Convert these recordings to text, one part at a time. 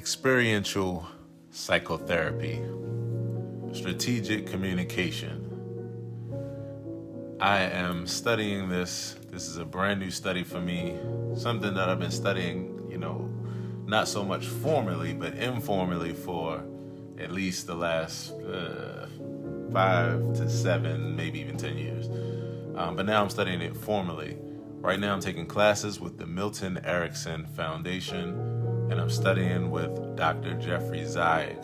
Experiential psychotherapy, strategic communication. I am studying this. This is a brand new study for me, something that I've been studying, not so much formally, but informally for at least the last 5 to 7, maybe even 10 years. But now I'm studying it formally. Right now I'm taking classes with the Milton Erickson Foundation, and I'm studying with Dr. Jeffrey Zeig.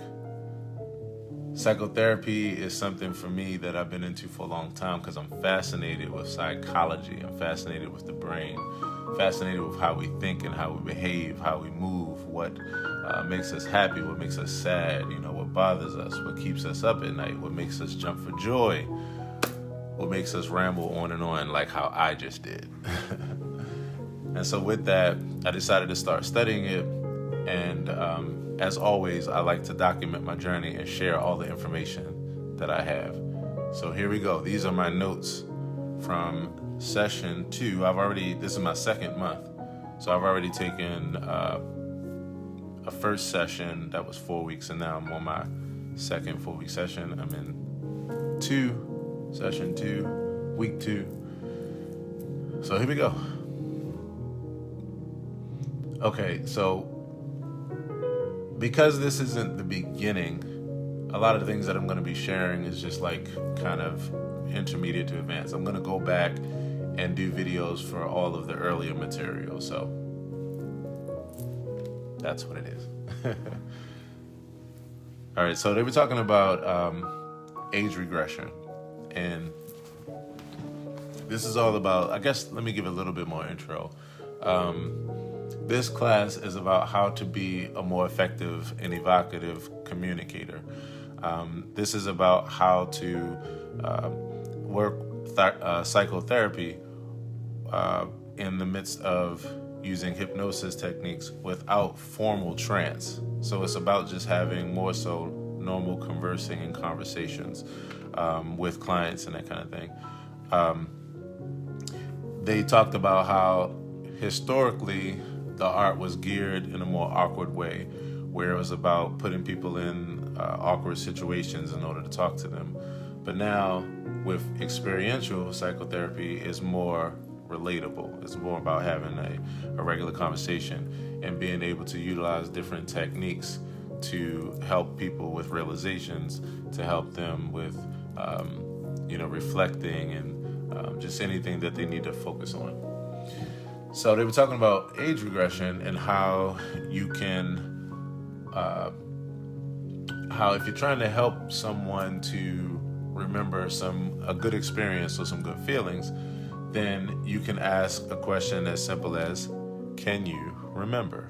Psychotherapy is something for me that I've been into for a long time because I'm fascinated with psychology. I'm fascinated with the brain, fascinated with how we think and how we behave, how we move, what makes us happy, what makes us sad, what bothers us, what keeps us up at night, what makes us jump for joy, what makes us ramble on and on like how I just did. And so with that, I decided to start studying it. And as always, I like to document my journey and share all the information that I have. So here we go. These are my notes from session 2. This is my second month. So I've already taken a first session that was 4 weeks, and now I'm on my second 4-week session. I'm in session 2, week 2. So here we go. Okay, so because this isn't the beginning, a lot of the things that I'm going to be sharing is just like kind of intermediate to advanced. I'm going to go back and do videos for all of the earlier material. So that's what it is. All right, so they were talking about age regression. And this is all about, I guess, let me give a little bit more intro. This class is about how to be a more effective and evocative communicator. This is about how to work psychotherapy in the midst of using hypnosis techniques without formal trance. So it's about just having more so normal conversing and conversations with clients and that kind of thing. They talked about how historically the art was geared in a more awkward way, where it was about putting people in awkward situations in order to talk to them. But now with experiential psychotherapy, is more relatable. It's more about having a regular conversation and being able to utilize different techniques to help people with realizations, to help them with reflecting and just anything that they need to focus on. So they were talking about age regression and how you can, how if you're trying to help someone to remember a good experience or some good feelings, then you can ask a question as simple as, can you remember?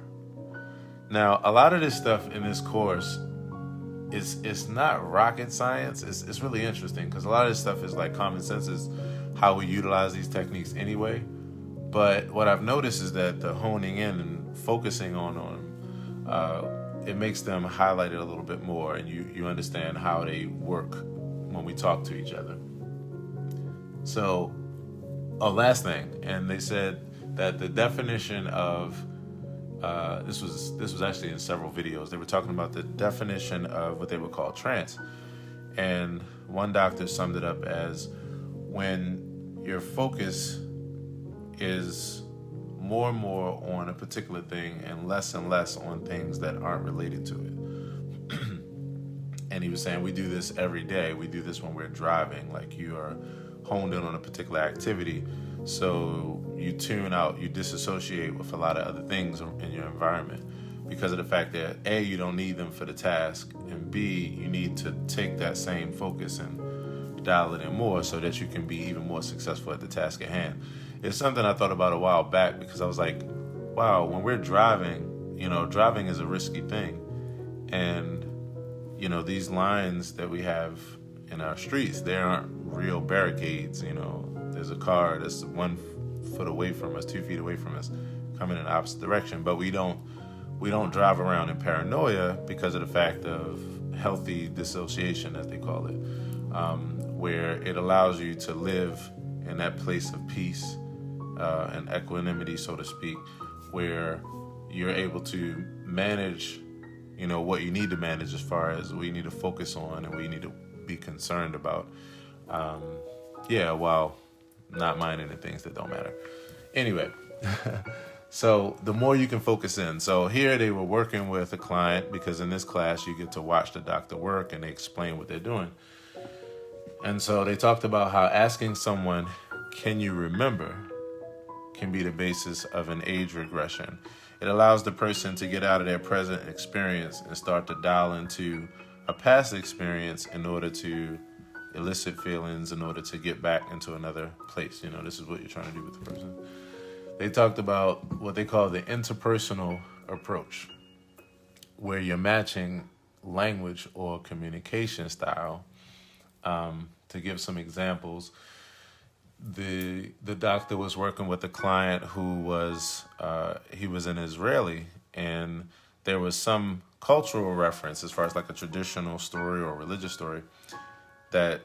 Now, a lot of this stuff in this course it's not rocket science. It's really interesting because a lot of this stuff is like common sense, is how we utilize these techniques anyway. But what I've noticed is that the honing in and focusing on them, it makes them highlighted a little bit more, and you understand how they work when we talk to each other. So, last thing, and they said that the definition of this was actually in several videos. They were talking about the definition of what they would call trance, and one doctor summed it up as when your focus is more and more on a particular thing and less on things that aren't related to it. And he was saying we do this every day. We do this when we're driving, like you are honed in on a particular activity, so you tune out, you disassociate with a lot of other things in your environment because of the fact that A, you don't need them for the task, and B, you need to take that same focus and dial it in more so that you can be even more successful at the task at hand. It's something I thought about a while back because I was like, wow, when we're driving, driving is a risky thing. And, these lines that we have in our streets, they aren't real barricades. There's a car that's 1 foot away from us, 2 feet away from us, coming in the opposite direction. But we don't drive around in paranoia because of the fact of healthy dissociation, as they call it, where it allows you to live in that place of peace and equanimity, so to speak, where you're able to manage what you need to manage as far as what you need to focus on and what you need to be concerned about. While not minding the things that don't matter. Anyway, so the more you can focus in. So here they were working with a client, because in this class you get to watch the doctor work and they explain what they're doing. And so they talked about how asking someone, "Can you remember?" can be the basis of an age regression. It allows the person to get out of their present experience and start to dial into a past experience in order to elicit feelings, in order to get back into another place. This is what you're trying to do with the person. They talked about what they call the interpersonal approach, where you're matching language or communication style. To give some examples, the doctor was working with a client who was he was an Israeli, and there was some cultural reference as far as like a traditional story or religious story that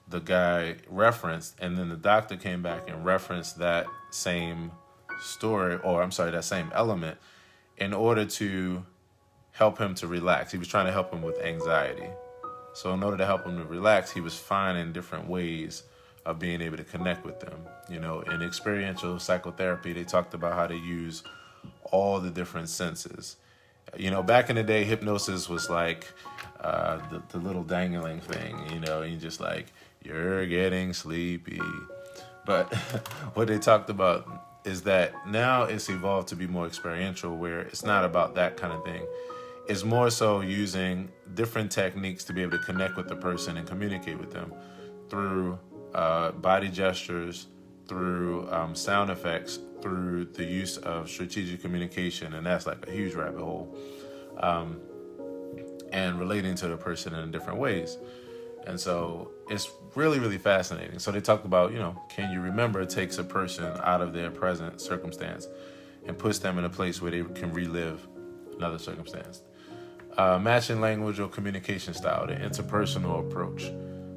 the guy referenced, and then the doctor came back and referenced that same story, that same element, in order to help him to relax. He was trying to help him with anxiety. So in order to help him to relax, he was finding different ways of being able to connect with them. In experiential psychotherapy, they talked about how to use all the different senses. Back in the day, hypnosis was like the little dangling thing, and you just like, "You're getting sleepy." But what they talked about is that now it's evolved to be more experiential, where it's not about that kind of thing. It's more so using different techniques to be able to connect with the person and communicate with them through body gestures, through sound effects, through the use of strategic communication, and that's like a huge rabbit hole, and relating to the person in different ways. And so it's really, really fascinating. So they talked about, can you remember, it takes a person out of their present circumstance and puts them in a place where they can relive another circumstance. Matching language or communication style, the interpersonal approach.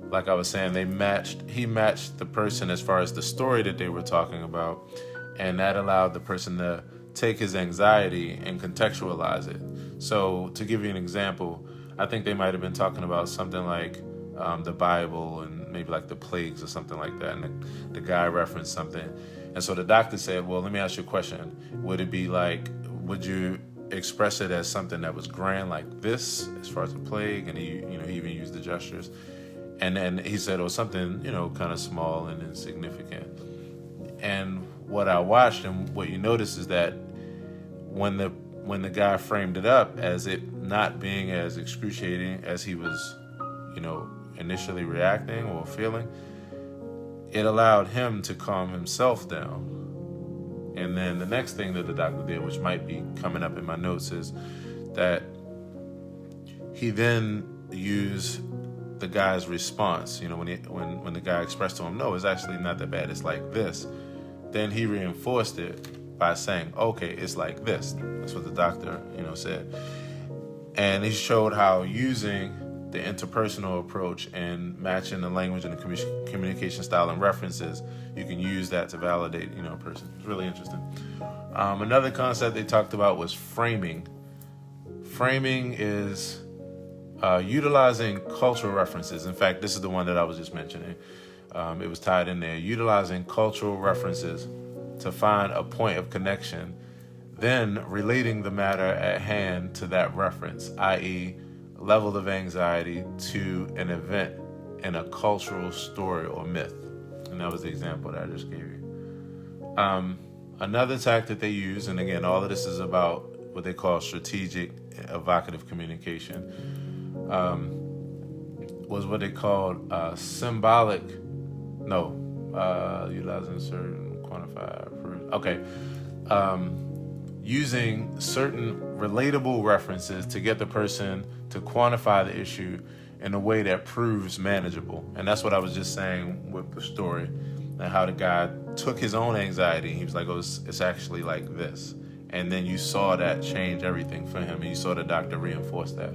Like I was saying, he matched the person as far as the story that they were talking about, and that allowed the person to take his anxiety and contextualize it. So to give you an example, I think they might have been talking about something like the Bible and maybe like the plagues or something like that, and the guy referenced something. And so the doctor said, "Well, let me ask you a question. Would you express it as something that was grand like this, as far as the plague?" And he even used the gestures. And then he said, something, kind of small and insignificant. And what I watched and what you notice is that when the guy framed it up as it not being as excruciating as he was, initially reacting or feeling, it allowed him to calm himself down. And then the next thing that the doctor did, which might be coming up in my notes, is that he then used the guy's response. When the guy expressed to him, "No, it's actually not that bad, it's like this," then he reinforced it by saying, "Okay, it's like this." That's what the doctor, said. And he showed how using the interpersonal approach and matching the language and the communication style and references, you can use that to validate, a person. It's really interesting. Another concept they talked about was framing. Framing is utilizing cultural references. In fact, this is the one that I was just mentioning. It was tied in there. Utilizing cultural references to find a point of connection, then relating the matter at hand to that reference, i.e., level of anxiety to an event in a cultural story or myth. And that was the example that I just gave you. Another tactic they use, and again, all of this is about what they call strategic evocative communication, was what they called utilizing certain quantified. Using certain relatable references to get the person to quantify the issue in a way that proves manageable. And that's what I was just saying with the story, and how the guy took his own anxiety. He was like, it's actually like this. And then you saw that change everything for him, and you saw the doctor reinforce that.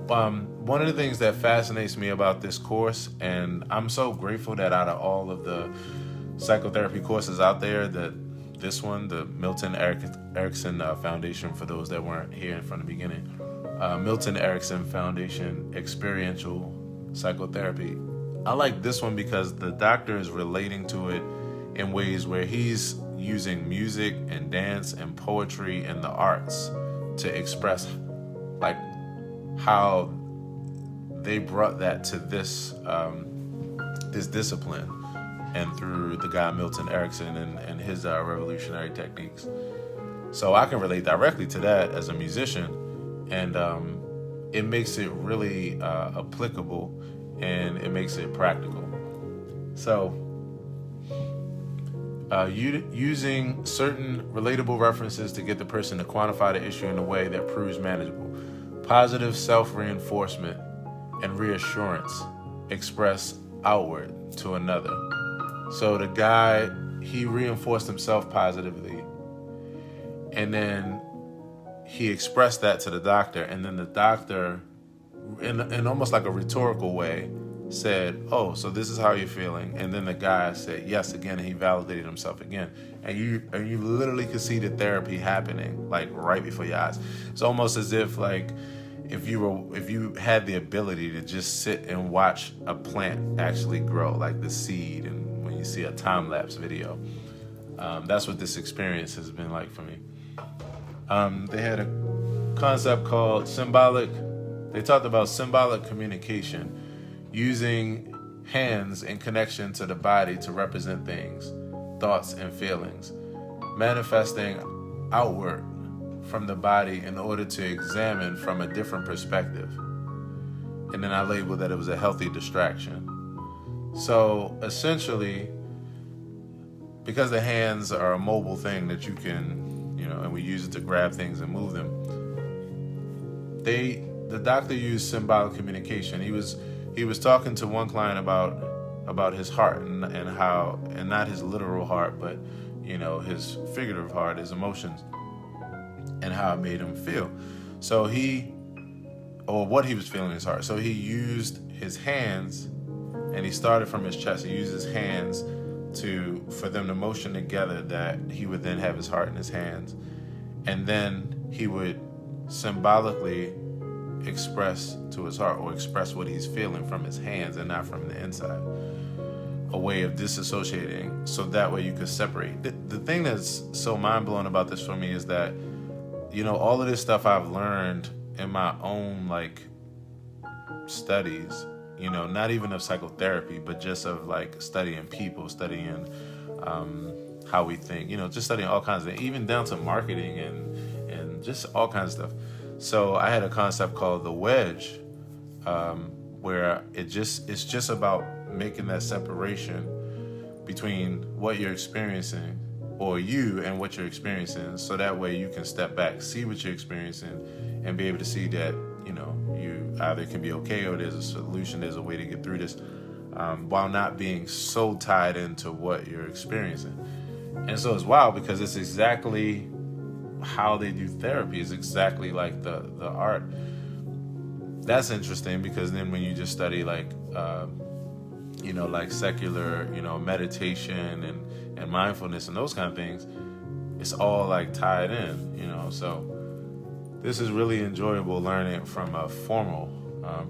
One of the things that fascinates me about this course, and I'm so grateful that out of all of the psychotherapy courses out there, that this one, the Milton Erickson Foundation, for those that weren't here from the beginning. Milton Erickson Foundation, Experiential Psychotherapy. I like this one because the doctor is relating to it in ways where he's using music and dance and poetry and the arts to express like how they brought that to this this discipline, and through the guy Milton Erickson and his revolutionary techniques. So I can relate directly to that as a musician, and it makes it really applicable, and it makes it practical. So using certain relatable references to get the person to quantify the issue in a way that proves manageable. Positive self-reinforcement and reassurance express outward to another. So the guy, he reinforced himself positively, and then he expressed that to the doctor, and then the doctor, in almost like a rhetorical way, said, "Oh, so this is how you're feeling." And then the guy said yes again, and he validated himself again. And you literally could see the therapy happening like right before your eyes. It's almost as if like if you had the ability to just sit and watch a plant actually grow, like the seed, and when you see a time-lapse video. That's what this experience has been like for me. They had a concept called they talked about symbolic communication, using hands in connection to the body to represent things, thoughts, and feelings, manifesting outward from the body in order to examine from a different perspective. And then I labeled that it was a healthy distraction. So essentially, because the hands are a mobile thing that you can, and we use it to grab things and move them, the doctor used symbolic communication. He was talking to one client about his heart and how, and not his literal heart, but his figurative heart, his emotions, and how it made him feel. So what he was feeling in his heart. So he used his hands, and he started from his chest. He used his hands for them to motion together, that he would then have his heart in his hands, and then he would symbolically express to his heart, or express what he's feeling from his hands and not from the inside. A way of disassociating, so that way you could separate. The thing that's so mind-blowing about this for me is that, all of this stuff I've learned in my own studies, not even of psychotherapy, but just of studying people, studying how we think, just studying all kinds of things, even down to marketing and just all kinds of stuff. So I had a concept called the wedge, where it's just about making that separation between what you're experiencing, or you and what you're experiencing, so that way you can step back, see what you're experiencing, and be able to see that you either can be okay, or there's a solution, there's a way to get through this, while not being so tied into what you're experiencing. And so it's wild, because it's exactly how they do therapy, is exactly like the art. That's interesting, because then when you just study secular, meditation and mindfulness and those kind of things, it's all tied in, so this is really enjoyable learning from a formal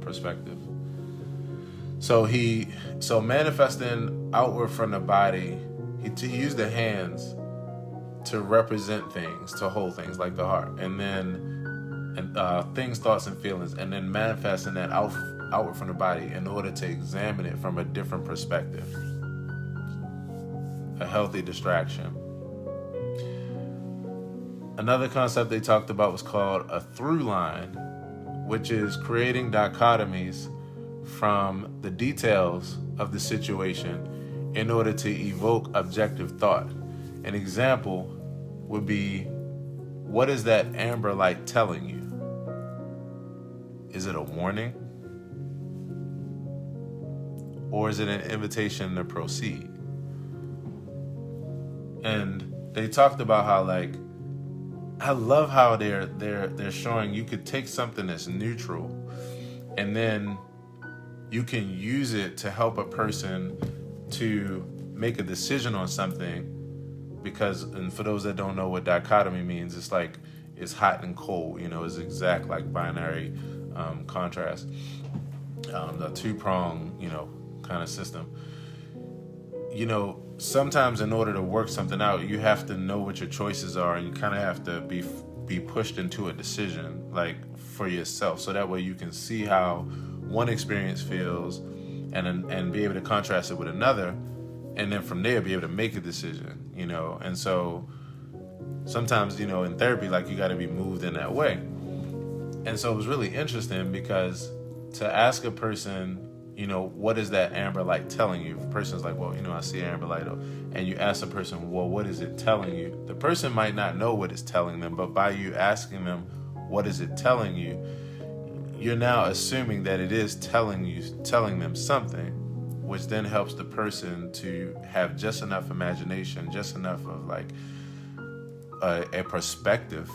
perspective. So manifesting outward from the body, he used the hands to represent things, to hold things like the heart, and then things, thoughts, and feelings, and then manifesting that outward from the body in order to examine it from a different perspective. A healthy distraction. Another concept they talked about was called a through line, which is creating dichotomies from the details of the situation in order to evoke objective thought. An example would be, what is that amber light telling you? Is it a warning? Or is it an invitation to proceed? And they talked about how I love how they're showing you could take something that's neutral, and then you can use it to help a person to make a decision on something because, and for those that don't know what dichotomy means, it's like it's hot and cold, it's exact, like binary contrast, the two-prong, kind of system. Sometimes in order to work something out, you have to know what your choices are, and you kind of have to be pushed into a decision, like for yourself, so that way you can see how one experience feels, and be able to contrast it with another, and then from there be able to make a decision, And so sometimes, in therapy, like, you got to be moved in that way. And so it was really interesting because to ask a person, what is that amber light telling you? If a person's like, well, I see amber light, and you ask a person, well, what is it telling you? The person might not know what it's telling them, but by you asking them, what is it telling you? You're now assuming that it is telling them something, which then helps the person to have just enough imagination, just enough of like a perspective,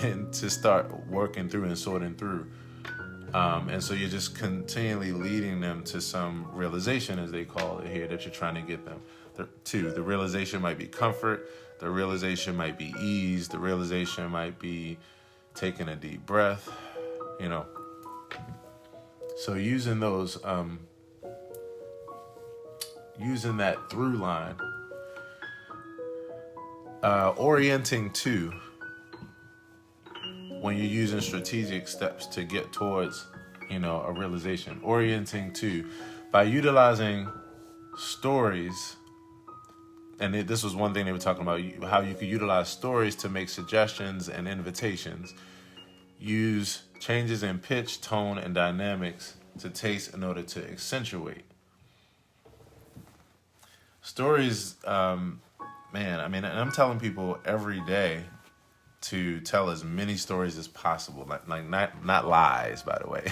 and to start working through and sorting through. And so you're just continually leading them to some realization, as they call it here, that you're trying to get them to. The realization might be comfort. The realization might be ease. The realization might be taking a deep breath, So using those, using that through line, orienting to, when you're using strategic steps to get towards, a realization, orienting to, by utilizing stories. And this was one thing they were talking about, how you could utilize stories to make suggestions and invitations. Use changes in pitch, tone, and dynamics to taste in order to accentuate. Stories, and I'm telling people every day to tell as many stories as possible, like not lies, by the way.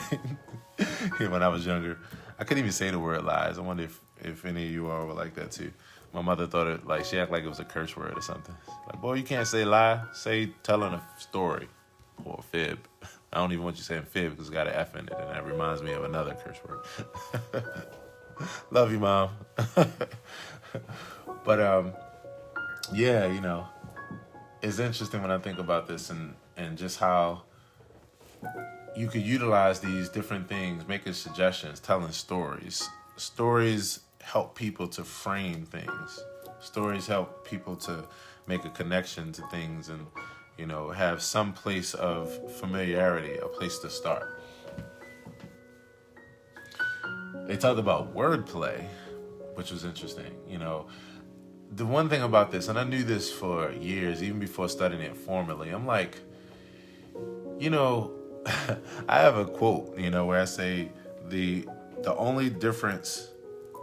When I was younger, I couldn't even say the word lies. I wonder if any of you all were like that too. My mother thought it, like, she acted like it was a curse word or something. Like, boy, you can't say lie. Say telling a story or a fib. I don't even want you saying fib because it's got an F in it, and that reminds me of another curse word. Love you, Mom. But yeah, it's interesting when I think about this and just how you could utilize these different things, making suggestions, telling stories. Stories help people to frame things. Stories help people to make a connection to things and, have some place of familiarity, a place to start. They talked about wordplay, which was interesting. The one thing about this, and I knew this for years, even before studying it formally, I'm like, I have a quote, where I say the only difference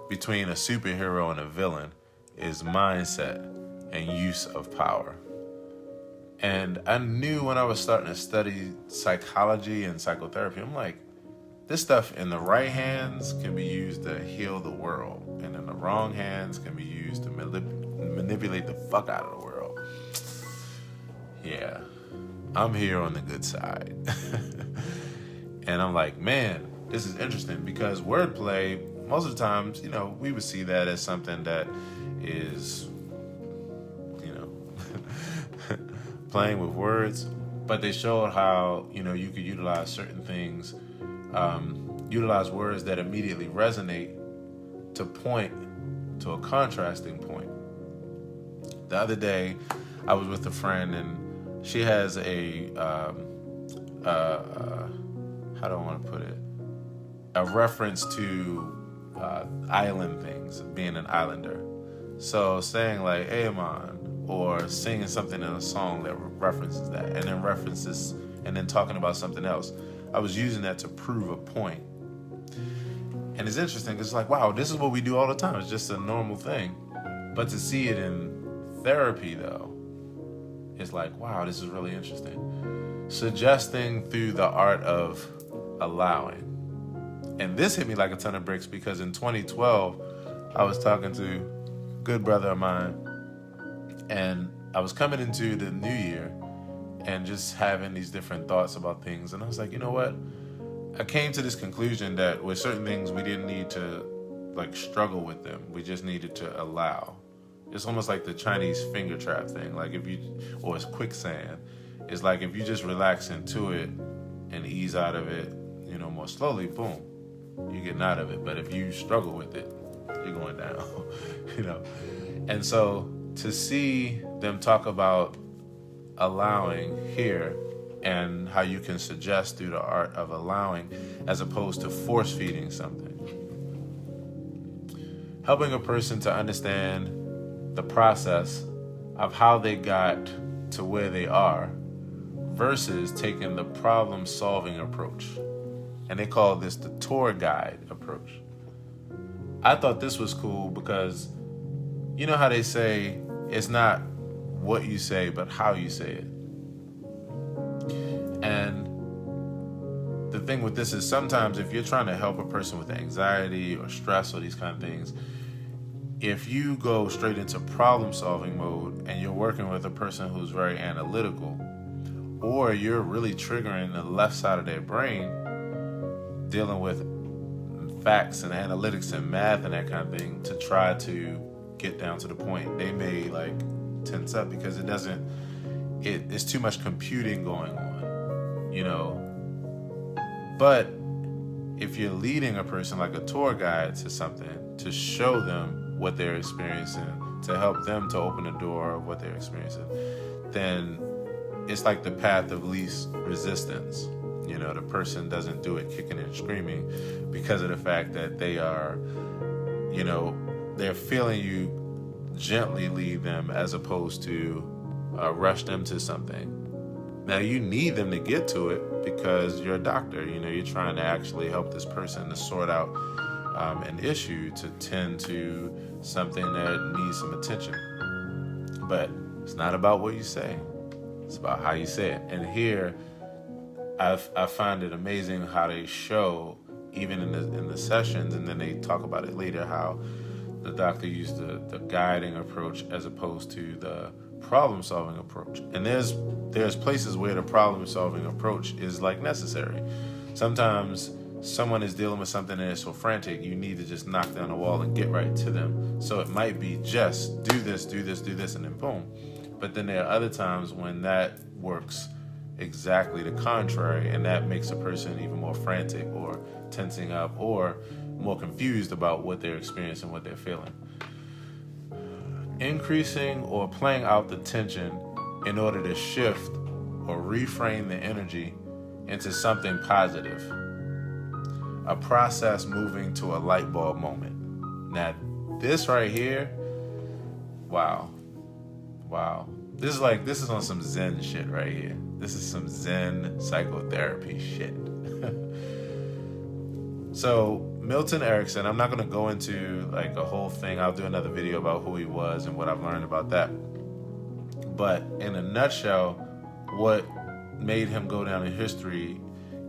between a superhero and a villain is mindset and use of power. And I knew when I was starting to study psychology and psychotherapy, I'm like, this stuff in the right hands can be used to heal the world, and in the wrong hands can be used to manipulate the fuck out of the world. Yeah, I'm here on the good side. And I'm like, man, this is interesting, because wordplay, most of the times, we would see that as something that is, playing with words, but they showed how, you could utilize certain things, utilize words that immediately resonate to point to a contrasting point. The other day, I was with a friend, and she has how do I want to put it? A reference to island things, being an islander. So saying like, hey, man, or singing something in a song that references that, and then references, and then talking about something else. I was using that to prove a point. And it's interesting, it's like, wow, this is what we do all the time. It's just a normal thing. But to see it in therapy, though, it's like, wow, this is really interesting. Suggesting through the art of allowing. And this hit me like a ton of bricks, because in 2012, I was talking to a good brother of mine, and I was coming into the new year and just having these different thoughts about things. And I was like, you know what? I came to this conclusion that with certain things, we didn't need to struggle with them. We just needed to allow. It's almost like the Chinese finger trap thing. Like or it's quicksand. It's like if you just relax into it and ease out of it, more slowly, boom, you're getting out of it. But if you struggle with it, you're going down, And so to see them talk about allowing here and how you can suggest through the art of allowing as opposed to force feeding something. Helping a person to understand the process of how they got to where they are versus taking the problem-solving approach. And they call this the tour guide approach. I thought this was cool because you know how they say it's not what you say, but how you say it. And the thing with this is sometimes if you're trying to help a person with anxiety or stress or these kind of things, if you go straight into problem-solving mode and you're working with a person who's very analytical, or you're really triggering the left side of their brain, dealing with facts and analytics and math and that kind of thing to try to get down to the point, they may tense up because it's too much computing going on, But if you're leading a person like a tour guide to something, to show them what they're experiencing, to help them to open the door of what they're experiencing, then it's like the path of least resistance. The person doesn't do it kicking and screaming because of the fact that they are, they're feeling you gently lead them as opposed to rush them to something. Now, you need them to get to it because you're a doctor. You're trying to actually help this person to sort out an issue, to tend to something that needs some attention. But it's not about what you say. It's about how you say it. And here, I find it amazing how they show, even in the sessions, and then they talk about it later, how the doctor used the guiding approach as opposed to the problem-solving approach. And there's places where the problem-solving approach is necessary. Sometimes someone is dealing with something and it's so frantic, you need to just knock down the wall and get right to them. So it might be just do this, and then boom. But then there are other times when that works exactly the contrary, and that makes a person even more frantic or tensing up or more confused about what they're experiencing, what they're feeling. Increasing or playing out the tension in order to shift or reframe the energy into something positive. A process moving to a light bulb moment. Now, this right here, wow. This is on some Zen shit right here. This is some Zen psychotherapy shit. So, Milton Erickson, I'm not going to go into a whole thing. I'll do another video about who he was and what I've learned about that. But in a nutshell, what made him go down in history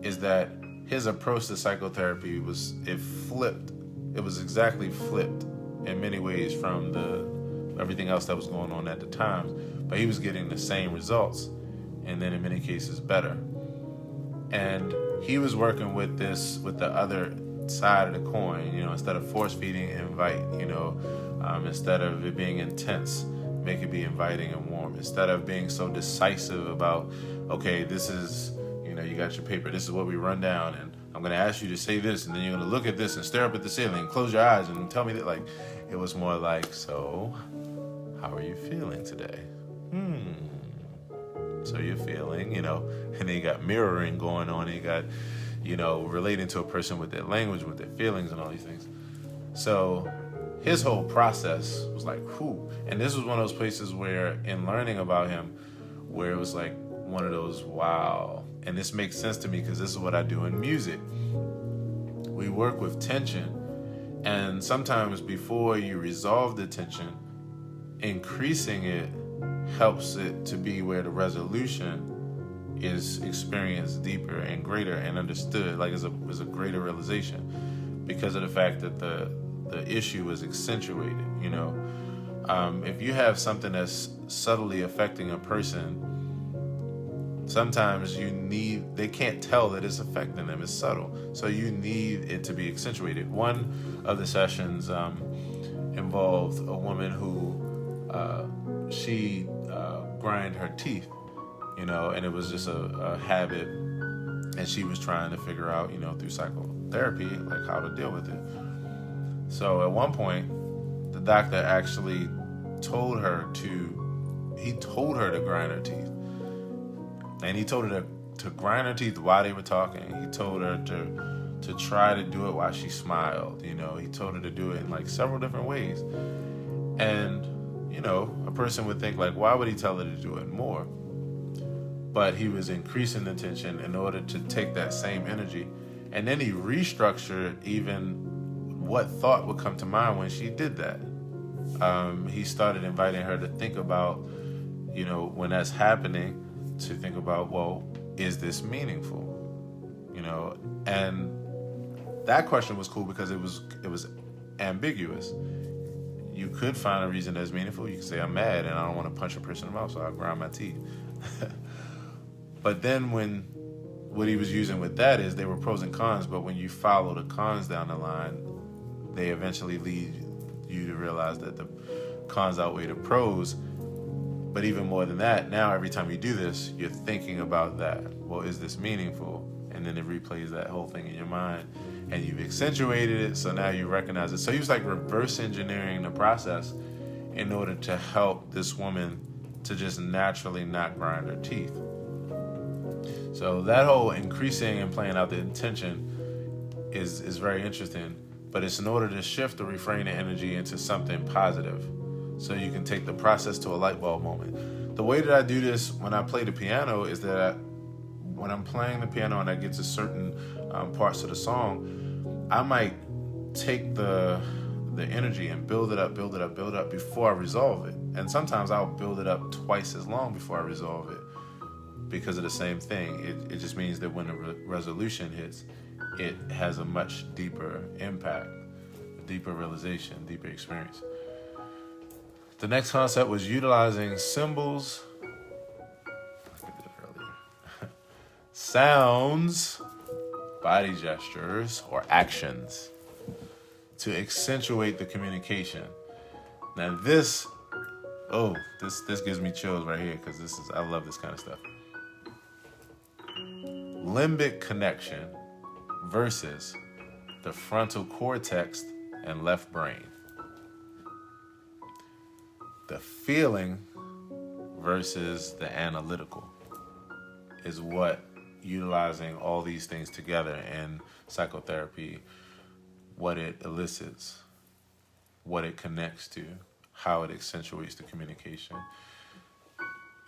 is that his approach to psychotherapy was exactly flipped in many ways from everything else that was going on at the time. But he was getting the same results, and then in many cases better. And he was working with the other side of the coin, instead of force feeding, invite, instead of it being intense, make it be inviting and warm. Instead of being so decisive about, okay, this is, you got your paper, this is what we run down, and I'm going to ask you to say this, and then you're going to look at this and stare up at the ceiling and close your eyes and tell me that, it was more so, how are you feeling today? So you're feeling, and then you got mirroring going on, and you got, relating to a person with their language, with their feelings and all these things. So his whole process was whew. And this was one of those places where, in learning about him, where it was one of those, wow. And this makes sense to me because this is what I do in music. We work with tension, and sometimes before you resolve the tension, increasing it helps it to be where the resolution is experienced deeper and greater and understood, is a greater realization because of the fact that the issue is accentuated. If you have something that's subtly affecting a person, sometimes they can't tell that it's affecting them. It's subtle, so you need it to be accentuated. One of the sessions involved a woman who she grind her teeth, and it was just a habit, and she was trying to figure out, through psychotherapy, like how to deal with it. So at one point, the doctor actually told her to grind her teeth. And he told her to grind her teeth while they were talking. He told her to try to do it while she smiled. He told her to do it in like several different ways. And, a person would think like, why would he tell her to do it more? But he was increasing the tension in order to take that same energy. And then he restructured even what thought would come to mind when she did that. He started inviting her to think about, when that's happening, to think about, well, is this meaningful? And that question was cool because it was ambiguous. You could find a reason that's meaningful. You could say, I'm mad and I don't want to punch a person in the mouth, so I'll grind my teeth. But then what he was using with that is they were pros and cons, but when you follow the cons down the line, they eventually lead you to realize that the cons outweigh the pros. But even more than that, now every time you do this, you're thinking about that. Well, is this meaningful? And then it replays that whole thing in your mind, and you've accentuated it, so now you recognize it. So he was like reverse engineering the process in order to help this woman to just naturally not grind her teeth. So that whole increasing and playing out the intention is very interesting, but it's in order to shift or reframe the energy into something positive, so you can take the process to a light bulb moment. The way that I do this when I play the piano is that when I'm playing the piano and I get to certain parts of the song, I might take the energy and build it up before I resolve it. And sometimes I'll build it up twice as long before I resolve it because of the same thing. It just means that when the resolution hits, it has a much deeper impact, a deeper realization, deeper experience. The next concept was utilizing symbols, sounds, body gestures, or actions to accentuate the communication. Now this gives me chills right here because I love this kind of stuff. Limbic connection versus the frontal cortex and left brain. The feeling versus the analytical is what utilizing all these things together in psychotherapy, what it elicits, what it connects to, how it accentuates the communication.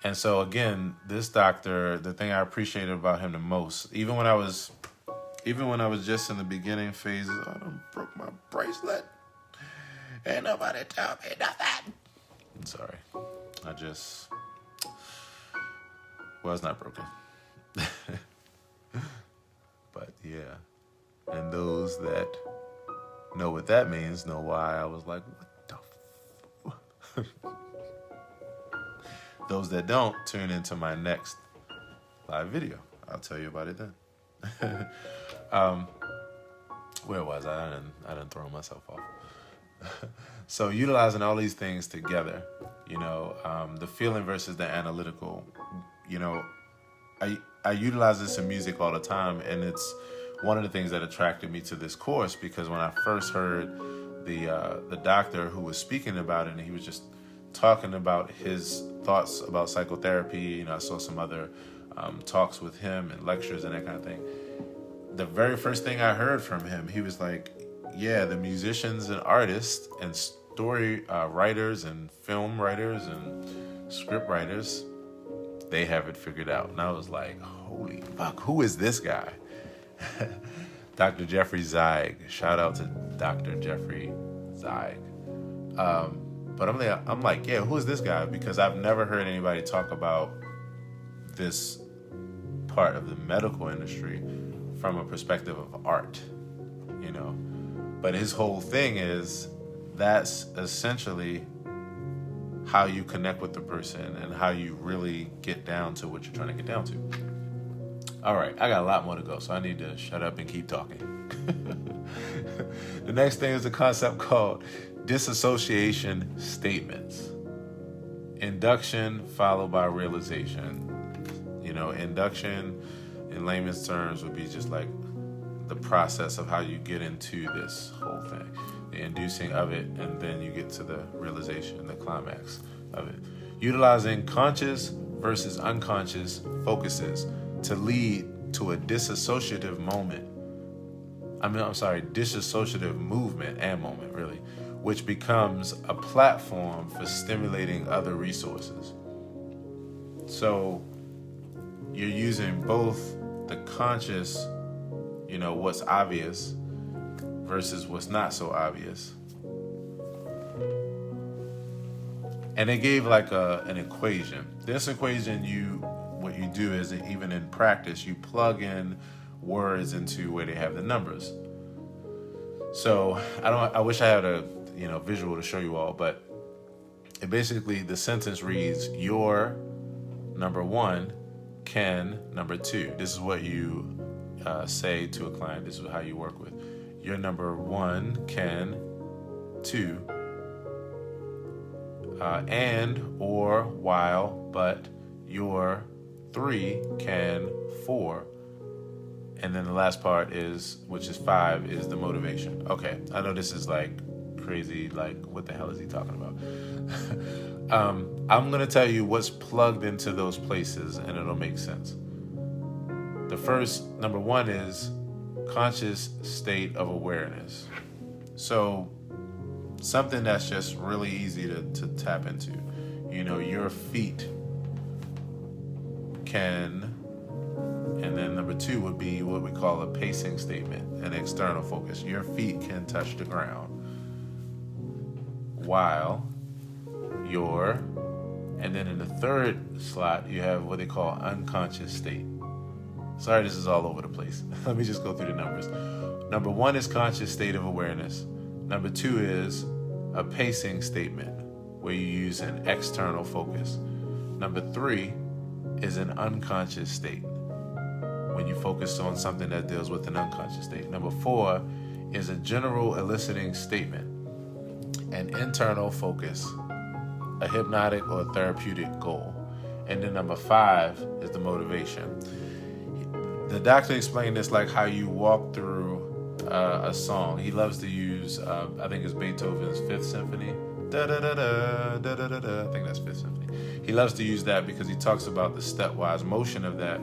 And so again, this doctor, the thing I appreciated about him the most, even when I was just in the beginning phases, I done broke my bracelet. Ain't nobody tell me nothing. I'm sorry. It's not broken. But yeah. And those that know what that means know why I was like, what the f-? Those that don't, tune into my next live video. I'll tell you about it then. Where was I? I didn't throw myself off. So utilizing all these things together, the feeling versus the analytical, I utilize this in music all the time, and it's one of the things that attracted me to this course, because when I first heard the doctor who was speaking about it, and he was just talking about his thoughts about psychotherapy, I saw some other talks with him and lectures and that kind of thing. The very first thing I heard from him, he was like, yeah, the musicians and artists and story writers and film writers and script writers, they have it figured out. And I was like, holy fuck, who is this guy? Dr. Jeffrey Zeig. Shout out to Dr. Jeffrey Zeig. But I'm like, yeah, who is this guy? Because I've never heard anybody talk about this part of the medical industry from a perspective of art, But his whole thing is that's essentially how you connect with the person and how you really get down to what you're trying to get down to. All right, I got a lot more to go, so I need to shut up and keep talking. The next thing is a concept called Disassociation Statements. induction followed by realization. Induction in layman's terms would be just like the process of how you get into this whole thing, the inducing of it, and then you get to the realization, the climax of it. Utilizing conscious versus unconscious focuses to lead to a dissociative movement and moment, really, which becomes a platform for stimulating other resources. So you're using both the conscious, what's obvious versus what's not so obvious. And they gave like an equation. This equation, what you do is, even in practice, you plug in words into where they have the numbers. So I wish I had a visual to show you all, but it basically, the sentence reads, your number one can number two. This is what you say to a client. This is how you work with. Your number one can two, and, or, while, but, your three can four. And then the last part is, which is 5, is the motivation. Okay, I know this is like crazy, like what the hell is he talking about? I'm gonna tell you what's plugged into those places and it'll make sense. The first, number 1, is conscious state of awareness. So something that's just really easy to tap into. Your feet can. And then number 2 would be what we call a pacing statement, an external focus. Your feet can touch the ground while and then in the third slot, you have what they call unconscious state. Sorry, this is all over the place. Let me just go through the numbers. Number 1 is conscious state of awareness. Number 2 is a pacing statement where you use an external focus. Number 3 is an unconscious state, when you focus on something that deals with an unconscious state. Number 4 is a general eliciting statement, an internal focus, a hypnotic or therapeutic goal. And then number 5 is the motivation. The doctor explained this like how you walk through a song. He loves to use, I think it's Beethoven's 5th Symphony. Da da da da da da da da. I think that's 5th Symphony. He loves to use that because he talks about the stepwise motion of that,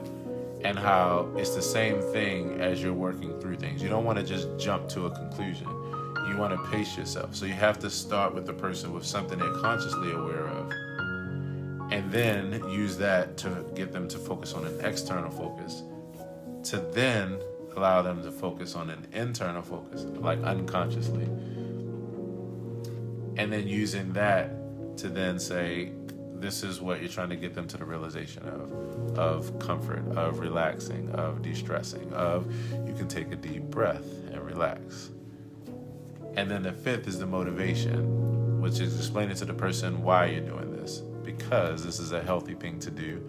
and how it's the same thing as you're working through things. You don't want to just jump to a conclusion. You want to pace yourself. So you have to start with the person with something they're consciously aware of, and then use that to get them to focus on an external focus, to then allow them to focus on an internal focus, like unconsciously. And then using that to then say, this is what you're trying to get them to the realization of comfort, of relaxing, of de-stressing, of you can take a deep breath and relax. And then the 5th is the motivation, which is explaining to the person why you're doing this, because this is a healthy thing to do,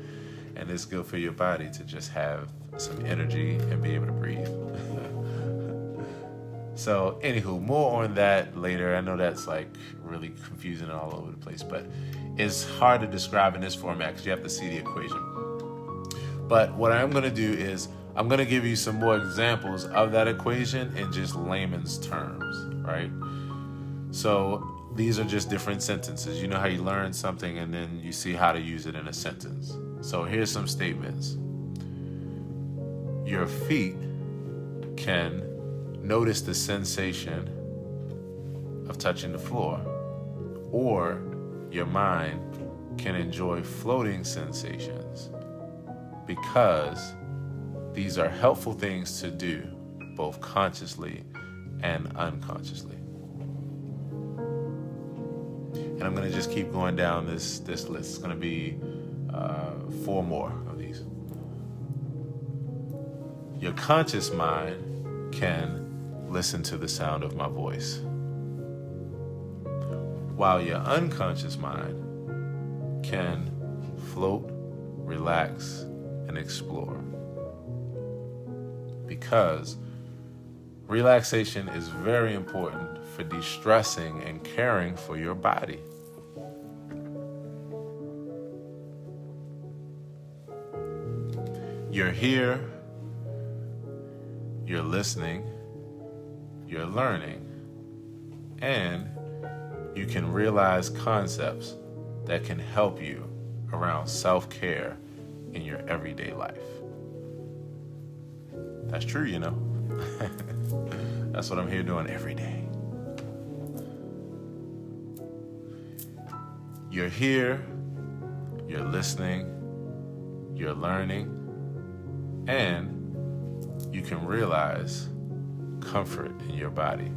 and it's good for your body to just have some energy and be able to breathe. So, anywho, more on that later. I know that's like really confusing and all over the place, but it's hard to describe in this format because you have to see the equation. But what I'm going to do is I'm going to give you some more examples of that equation in just layman's terms, right? So these are just different sentences. You know how you learn something and then you see how to use it in a sentence. So here's some statements. Your feet can notice the sensation of touching the floor, or your mind can enjoy floating sensations, because these are helpful things to do both consciously and unconsciously. And I'm going to just keep going down this list. It's going to be 4 more of these. Your conscious mind can listen to the sound of my voice, while your unconscious mind can float, relax, and explore. Because relaxation is very important for de-stressing and caring for your body. You're here, you're listening, you're learning, and you can realize concepts that can help you around self-care in your everyday life. That's true, you know. That's what I'm here doing every day. You're here, you're listening, you're learning, and you can realize comfort in your body.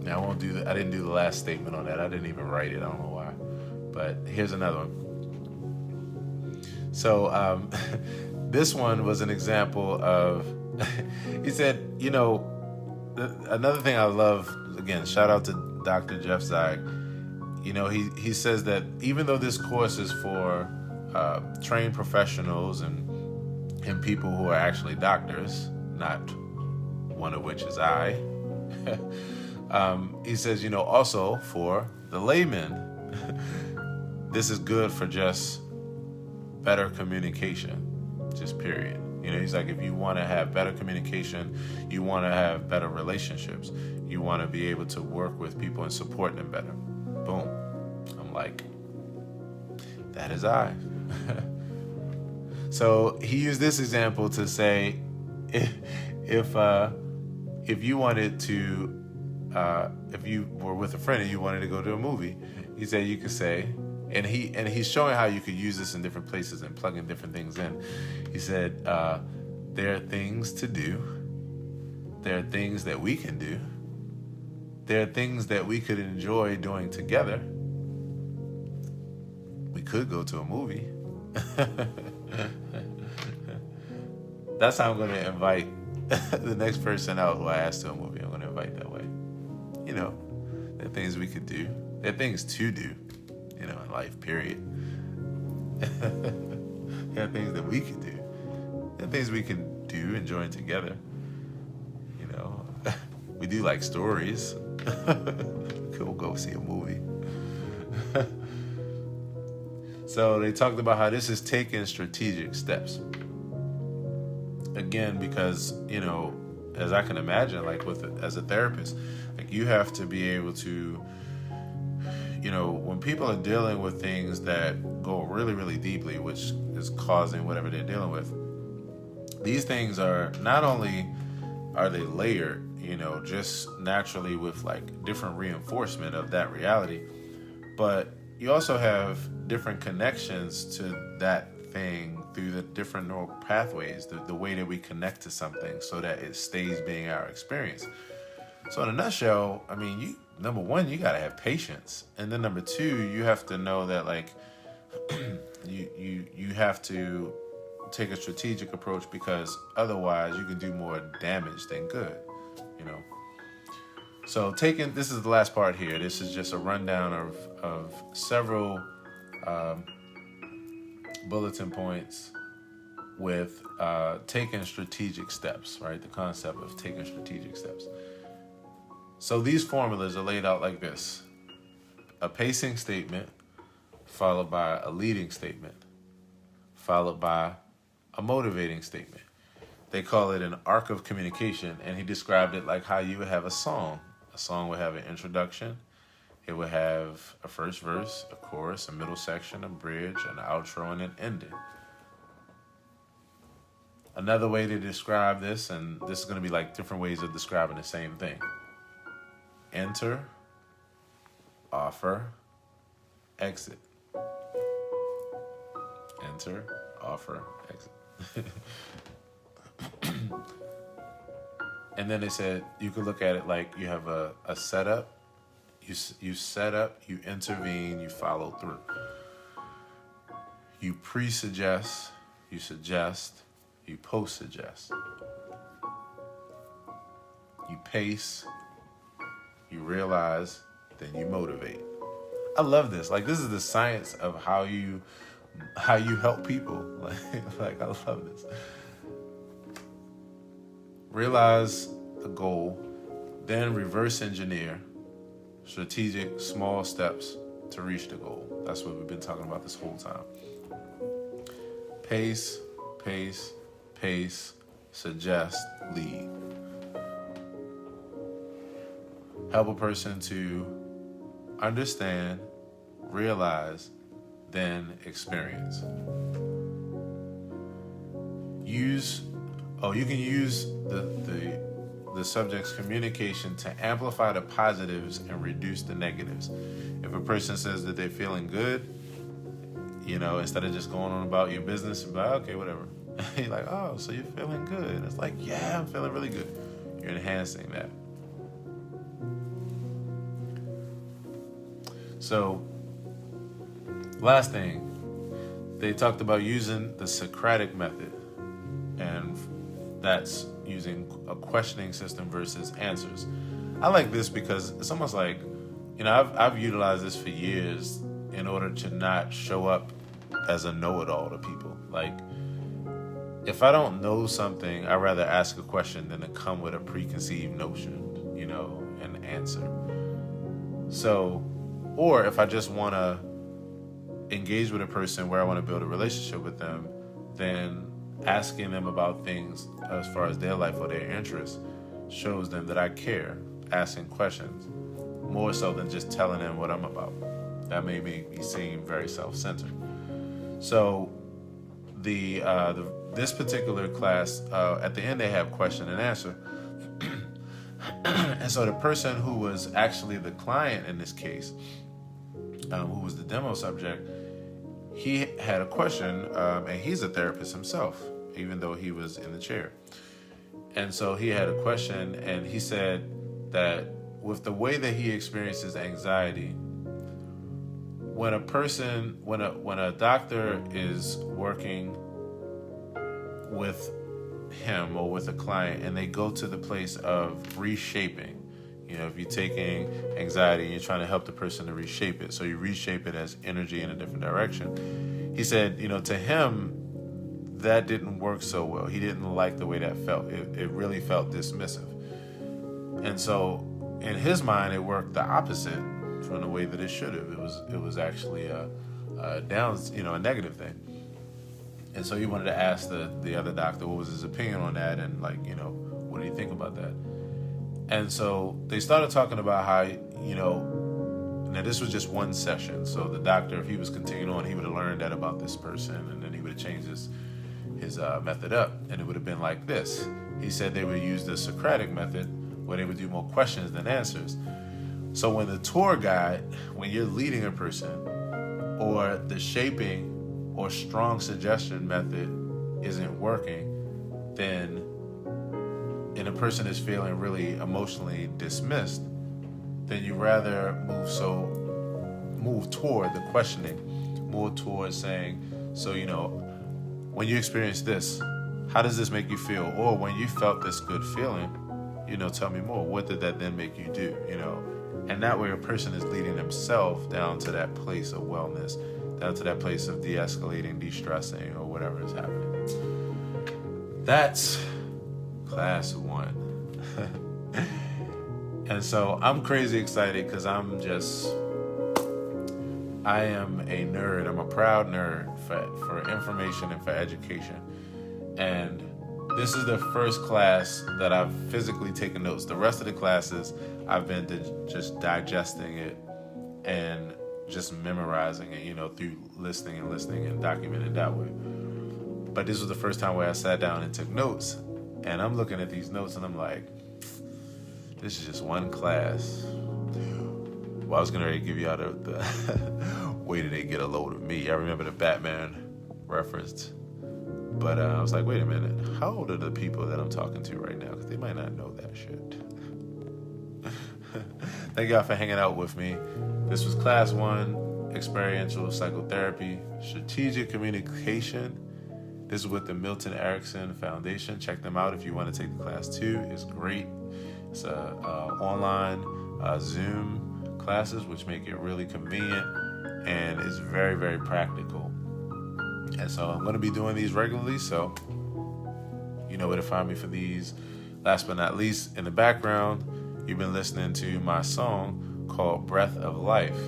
Now I won't do that. I didn't do the last statement on that. I didn't even write it. I don't know why. But here's another one. So this one was an example of, he said, you know, another thing I love, again, shout out to Dr. Jeff Zeig. You know, he says that even though this course is for trained professionals and people who are actually doctors, not one of which is I, he says, you know, also for the layman, this is good for just better communication, just period. You know, he's like, if you want to have better communication, you want to have better relationships, you want to be able to work with people and support them better. Boom. I'm like, that is I. So he used this example to say, if you wanted to, if you were with a friend and you wanted to go to a movie, he said you could say, and he's showing how you could use this in different places and plug in different things in. He said, there are things to do. There are things that we can do. There are things that we could enjoy doing together. We could go to a movie. That's how I'm going to invite the next person out who I ask to a movie. I'm going to invite that way. You know, there are things we could do. There are things to do, you know, in life, period. There are things that we can do. There are things we can do enjoying together. You know, we do like stories. We'll go see a movie. So they talked about how this is taking strategic steps. Again, because, you know, as I can imagine, like as a therapist, like you have to be able to, you know, when people are dealing with things that go really, really deeply, which is causing whatever they're dealing with, these things are not only are they layered, you know, just naturally with like different reinforcement of that reality, but you also have different connections to that thing through the different neural pathways, the way that we connect to something so that it stays being our experience. So in a nutshell, I mean, number one, you gotta have patience. And then number two, you have to know that like you have to take a strategic approach, because otherwise you can do more damage than good, you know. So this is the last part here. This is just a rundown of several bulletin points with taking strategic steps, right? The concept of taking strategic steps. So these formulas are laid out like this: a pacing statement, followed by a leading statement, followed by a motivating statement. They call it an arc of communication, and he described it like how you would have a song. A song would have an introduction, it would have a first verse, a chorus, a middle section, a bridge, an outro, and an ending. Another way to describe this, and this is going to be like different ways of describing the same thing: enter, offer, exit. Enter, offer, exit. And then they said you could look at it like you have a setup. You set up, you intervene, you follow through. You pre-suggest, you suggest, you post-suggest. You pace, you realize, then you motivate. I love this. Like, this is the science of how you help people. Like I love this. Realize the goal, then reverse engineer, strategic, small steps to reach the goal. That's what we've been talking about this whole time. Pace, pace, pace, suggest, lead. Help a person to understand, realize, then experience. You can use the subject's communication to amplify the positives and reduce the negatives. If a person says that they're feeling good, instead of just going on about your business, you're like, okay, whatever. You're like, oh, so you're feeling good. And it's like, yeah, I'm feeling really good. You're enhancing that. So, last thing, they talked about using the Socratic method, and that's using a questioning system versus answers. I like this because it's almost like, I've utilized this for years in order to not show up as a know-it-all to people. Like, if I don't know something, I'd rather ask a question than to come with a preconceived notion, an answer. So, or if I just want to engage with a person where I want to build a relationship with them, then asking them about things as far as their life or their interests shows them that I care, asking questions, more so than just telling them what I'm about. That may make me seem very self-centered. So this particular class, at the end they have question and answer. And so the person who was actually the client in this case, who was the demo subject, he had a question, and he's a therapist himself, even though he was in the chair. And so he had a question, and he said that with the way that he experiences anxiety, when a doctor is working with him or with a client and they go to the place of reshaping, if you're taking anxiety and you're trying to help the person to reshape it, so you reshape it as energy in a different direction. He said, to him, that didn't work so well. He didn't like the way that felt. It really felt dismissive. And so in his mind, it worked the opposite from the way that it should have. It was actually a negative thing. And so he wanted to ask the other doctor what was his opinion on that, and what do you think about that? And so they started talking about how, now this was just one session. So the doctor, if he was continuing on, he would have learned that about this person, and then he would have changed his method up, and it would have been like this. He said they would use the Socratic method, where they would do more questions than answers. So when the tour guide, when you're leading a person, or the shaping or strong suggestion method isn't working, and a person is feeling really emotionally dismissed, then you rather move toward the questioning, more towards saying, so, when you experience this, how does this make you feel? Or when you felt this good feeling, tell me more. What did that then make you do? And that way a person is leading themselves down to that place of wellness, down to that place of de-escalating, de-stressing, or whatever is happening. That's class 1. And so I'm crazy excited because I am a nerd. I'm a proud nerd for information and for education. And this is the first class that I've physically taken notes. The rest of the classes, I've been just digesting it and just memorizing it, through listening and documenting it that way. But this was the first time where I sat down and took notes. And I'm looking at these notes and I'm like, this is just one class. Well, I was going to give you out of the way that they get a load of me. I remember the Batman reference. But I was like, wait a minute. How old are the people that I'm talking to right now? Because they might not know that shit. Thank y'all for hanging out with me. This was class 1, Experiential Psychotherapy, Strategic Communication. This is with the Milton Erickson Foundation. Check them out if you want to take the class 2. It's great. It's online Zoom classes, which make it really convenient, and it's very, very practical. And so I'm going to be doing these regularly, so you know where to find me for these. Last but not least, in the background, you've been listening to my song called Breath of Life.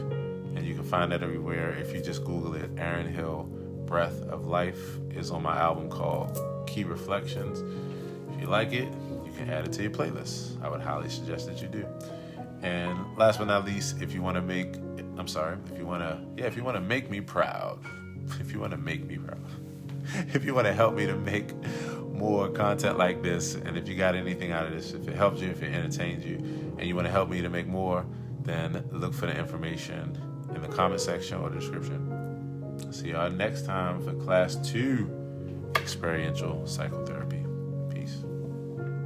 And you can find that everywhere. If you just Google it, Aaron Hill, Breath of Life is on my album called Key Reflections. If you like it, you can add it to your playlist. I would highly suggest that you do. And last but not least, if you want to make me proud, if you want to help me to make more content like this, and if you got anything out of this, if it helped you, if it entertained you, and you want to help me to make more, then look for the information in the comment section or the description. See y'all next time for class 2, Experiential Psychotherapy.